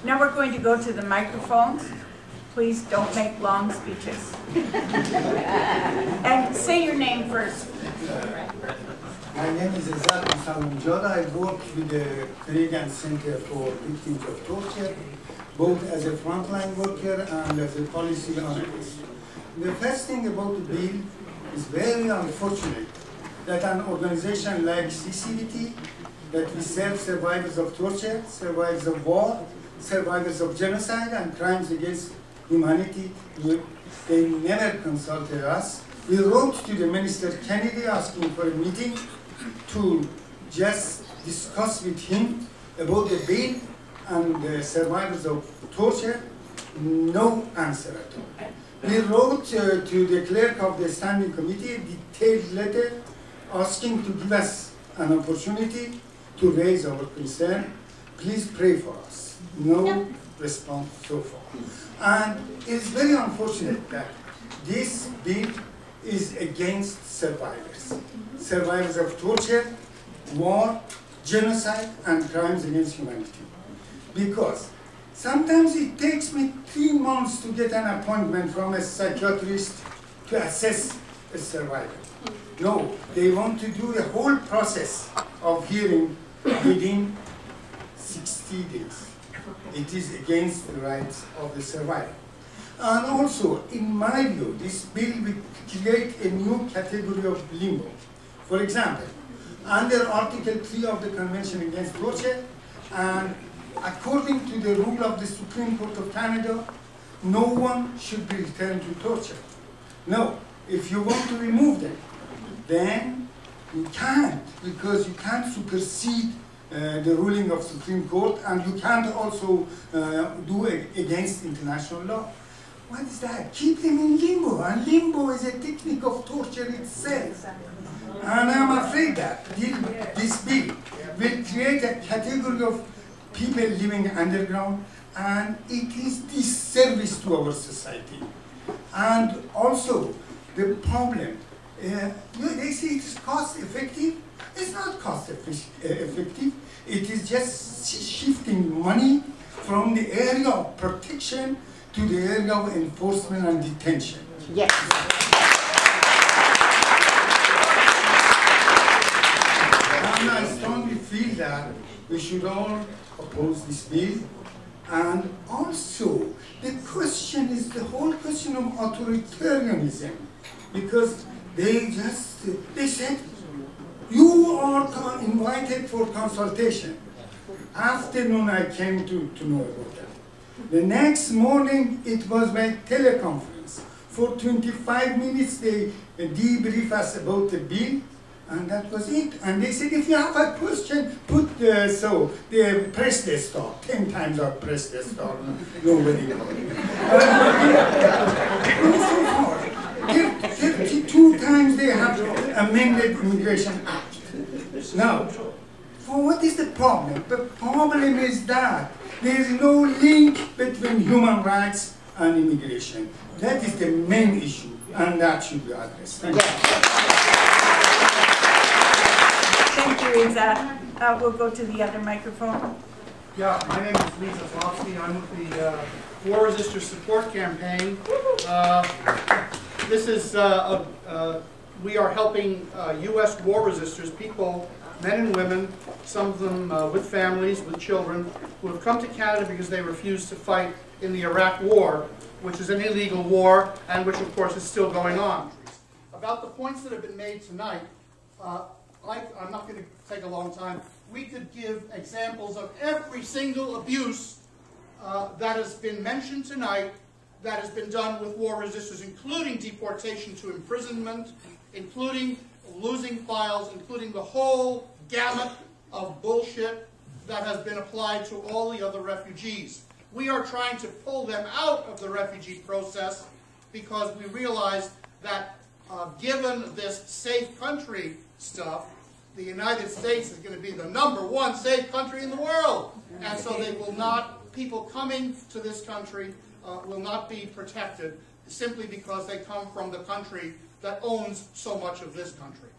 Now we're going to go to the microphones. Please don't make long speeches. And say your name first. My name is Azad Musammanjada. I work with the Canadian Center for Victims of Torture, both as a frontline worker and as a policy analyst. The first thing about the bill is very unfortunate that an organization like CCVT, that we serve survivors of torture, survivors of war, survivors of genocide and crimes against humanity, they never consulted us. We wrote to the Minister Kenney asking for a meeting to just discuss with him about the bill and the survivors of torture. No answer at all. We wrote to the clerk of the standing committee a detailed letter asking to give us an opportunity to raise our concern. Please pray for us. No response so far. And it's very unfortunate that this bill is against survivors. Survivors of torture, war, genocide, and crimes against humanity. Because sometimes it takes me 3 months to get an appointment from a psychiatrist to assess a survivor. No, they want to do the whole process of hearing within 60 days. It is against the rights of the survivor. And also, in my view, this bill will create a new category of limbo. For example, under Article 3 of the Convention Against Torture, and according to the rule of the Supreme Court of Canada, no one should be returned to torture. No, if you want to remove them, then you can't, because you can't supersede the ruling of Supreme Court, and you can't also do it against international law. What is that? Keep them in limbo, and limbo is a technique of torture itself. And I'm afraid that this bill will create a category of people living underground, and it is disservice to our society. And also, the problem, they say it is cost effective. It's not cost effective. It is just shifting money from the area of protection to the area of enforcement and detention. Yes. And I strongly feel that we should all oppose this bill. And also, the question is the whole question of authoritarianism. Because they said, you are invited for consultation. Afternoon, I came to know about that. The next morning, it was by teleconference. For 25 minutes, they debrief us about the bill, and that was it. And they said, if you have a question, put they press the star. 10 times I pressed the star. Nobody called. So far, 32 times they have amended Immigration Act. Now, what is the problem? The problem is that there is no link between human rights and immigration. That is the main issue, and that should be addressed. Thank you. Thank you, Izzat. We'll go to the other microphone. Yeah, my name is Lee Zaslowski. I'm with the War Resisters Support Campaign. This is, we are helping U.S. war resistors, people, men and women, some of them with families, with children, who have come to Canada because they refused to fight in the Iraq War, which is an illegal war, and which of course is still going on. About the points that have been made tonight, I'm not going to take a long time. We could give examples of every single abuse that has been mentioned tonight that has been done with war resistors, including deportation to imprisonment, including losing files, including the whole gamut of bullshit that has been applied to all the other refugees. We are trying to pull them out of the refugee process because we realize that given this safe country stuff, the United States is going to be the #1 safe country in the world. And so they will not, people coming to this country will not be protected simply because they come from the country that owns so much of this country.